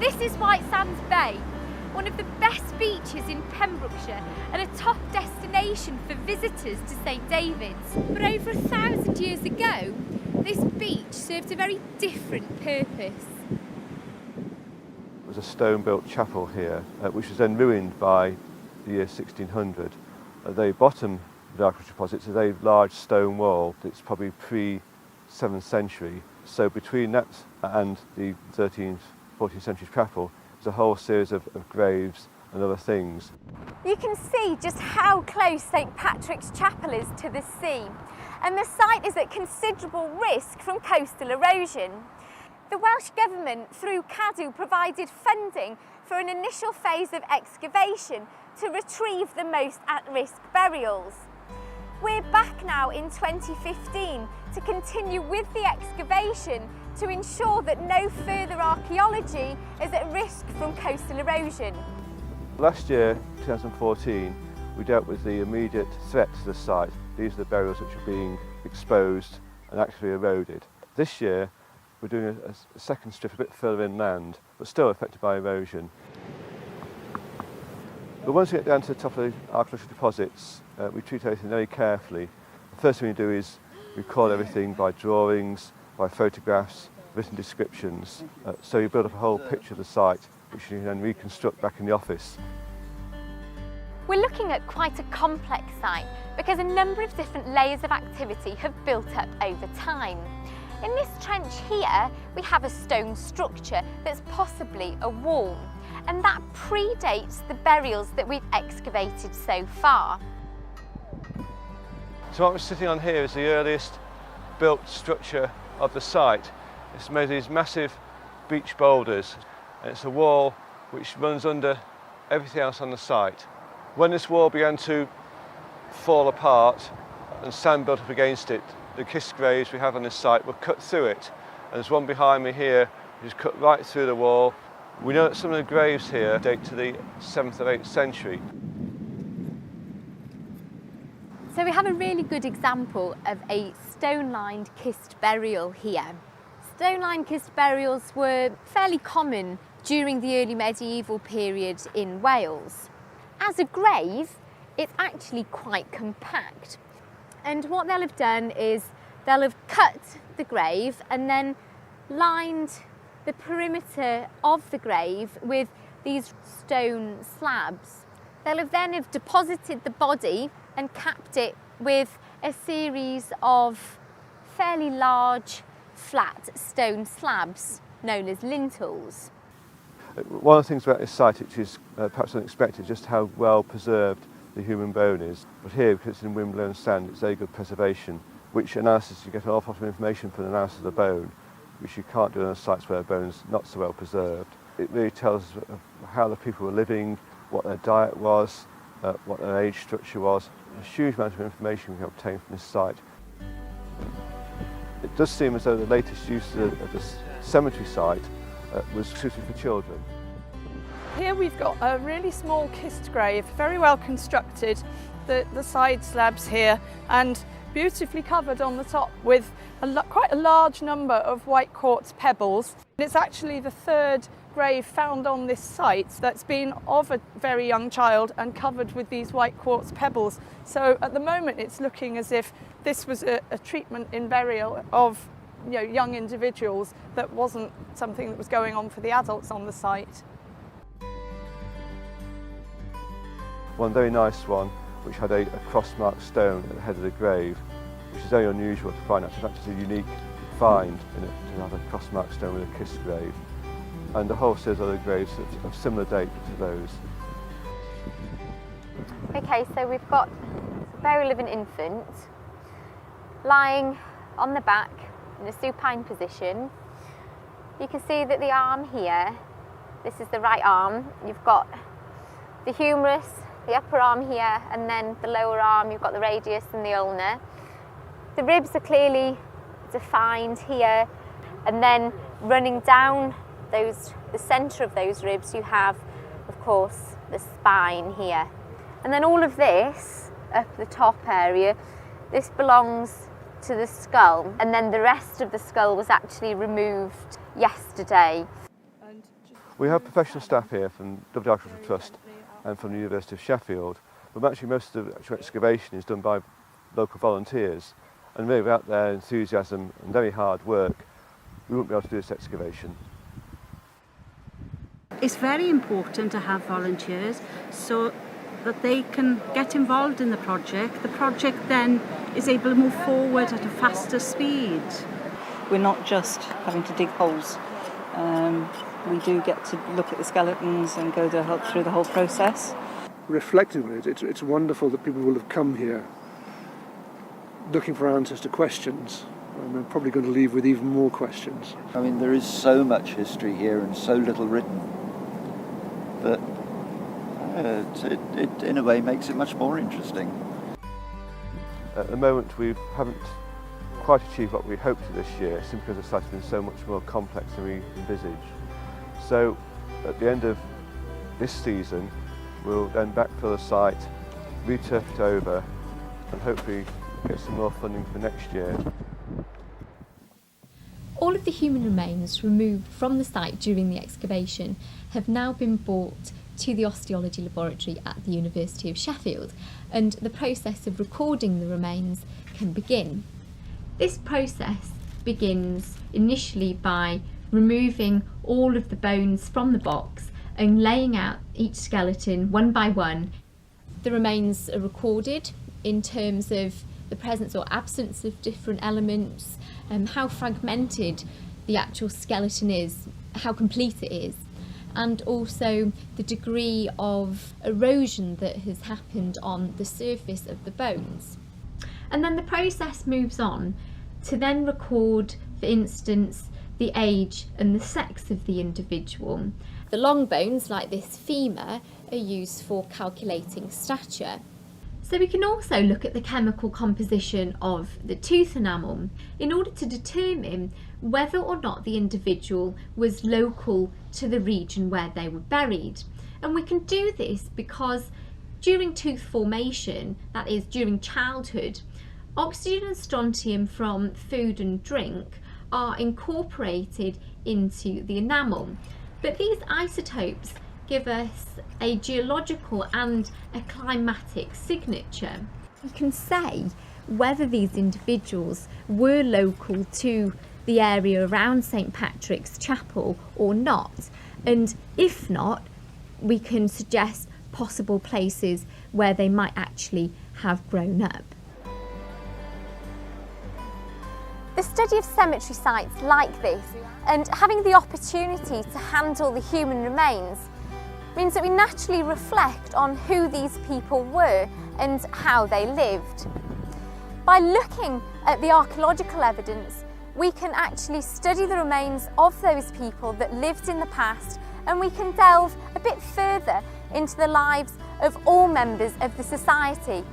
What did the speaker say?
This is White Sands Bay, one of the best beaches in Pembrokeshire and a top destination for visitors to St David's. But over 1,000 years ago, this beach served a very different purpose. There was a stone-built chapel here, which was then ruined by the year 1600. At the bottom of the archaeological deposit is a very large stone wall that's probably pre-7th century. So between that and the 13th, 14th century chapel, there's a whole series of graves and other things. You can see just how close St Patrick's Chapel is to the sea, and the site is at considerable risk from coastal erosion. The Welsh Government, through CADU, provided funding for an initial phase of excavation to retrieve the most at-risk burials. We're back now in 2015 to continue with the excavation to ensure that no further archaeology is at risk from coastal erosion. Last year, 2014, we dealt with the immediate threat to the site. These are the burials which are being exposed and actually eroded. This year, we're doing a second strip a bit further inland, but still affected by erosion. But once we get down to the top of the archaeological deposits, we treat everything very carefully. The first thing we do is record everything by drawings, by photographs, written descriptions. So you build up a whole picture of the site, which you can then reconstruct back in the office. We're looking at quite a complex site because a number of different layers of activity have built up over time. In this trench here, we have a stone structure that's possibly a wall, and that predates the burials that we've excavated so far. So what we're sitting on here is the earliest built structure of the site. It's made of these massive beach boulders, and it's a wall which runs under everything else on the site. When this wall began to fall apart and sand built up against it, the kiss graves we have on this site were cut through it. And there's one behind me here which is cut right through the wall. We know that some of the graves here date to the 7th or 8th century. So we have a really good example of a stone-lined kist burial here. Stone-lined kist burials were fairly common during the early medieval period in Wales. As a grave, it's actually quite compact. And what they'll have done is they'll have cut the grave and then lined the perimeter of the grave with these stone slabs. They'll have then have deposited the body and capped it with a series of fairly large flat stone slabs known as lintels. One of the things about this site which is perhaps unexpected, just how well preserved the human bone is. But here, because it's in windblown sand, it's very good preservation, which analysis, you get an awful lot of information from the analysis of the bone, which you can't do on sites where the bone's not so well preserved. It really tells us how the people were living, what their diet was, what their age structure was. A huge amount of information we can obtain from this site. It does seem as though the latest use of this cemetery site was suited for children. Here we've got a really small kist grave, very well constructed, the side slabs here, and beautifully covered on the top with quite a large number of white quartz pebbles. It's actually the third grave found on this site that's been of a very young child and covered with these white quartz pebbles. So at the moment it's looking as if this was a treatment in burial of young individuals that wasn't something that was going on for the adults on the site. One very nice one which had a cross-marked stone at the head of the grave, which is very unusual to find. In fact, it's a unique find to have a cross-marked stone with a kiss grave, and a whole series of other graves of similar date to those. Okay, so we've got a burial of an infant lying on the back in a supine position. You can see that the arm here, this is the right arm, you've got the humerus, the upper arm here, and then the lower arm, you've got the radius and the ulna. The ribs are clearly defined here, and then running down the centre of those ribs you have, of course, the spine here. And then all of this, up the top area, this belongs to the skull, and then the rest of the skull was actually removed yesterday. We have professional staff here from Dyfed Archaeological Trust and from the University of Sheffield, but actually most of the actual excavation is done by local volunteers, and really without their enthusiasm and very hard work, we wouldn't be able to do this excavation. It's very important to have volunteers so that they can get involved in the project. The project then is able to move forward at a faster speed. We're not just having to dig holes. We do get to look at the skeletons and go through the whole process. Reflecting on it, it's wonderful that people will have come here looking for answers to questions. And they're probably going to leave with even more questions. I mean, there is so much history here and so little written that it in a way makes it much more interesting. At the moment we haven't quite achieved what we hoped to this year, simply because the site has been so much more complex than we envisaged. So at the end of this season we'll then backfill the site, re-turf it over and hopefully get some more funding for next year. All of the human remains removed from the site during the excavation have now been brought to the osteology laboratory at the University of Sheffield, and the process of recording the remains can begin. This process begins initially by removing all of the bones from the box and laying out each skeleton one by one. The remains are recorded in terms of the presence or absence of different elements, how fragmented the actual skeleton is, how complete it is, and also the degree of erosion that has happened on the surface of the bones. And then the process moves on to then record, for instance, the age and the sex of the individual. The long bones, like this femur, are used for calculating stature. So we can also look at the chemical composition of the tooth enamel in order to determine whether or not the individual was local to the region where they were buried. And we can do this because during tooth formation, that is during childhood, oxygen and strontium from food and drink are incorporated into the enamel. But these isotopes give us a geological and a climatic signature. We can say whether these individuals were local to the area around St Patrick's Chapel or not, and if not, we can suggest possible places where they might actually have grown up. The study of cemetery sites like this and having the opportunity to handle the human remains means that we naturally reflect on who these people were and how they lived. By looking at the archaeological evidence, we can actually study the remains of those people that lived in the past, and we can delve a bit further into the lives of all members of the society.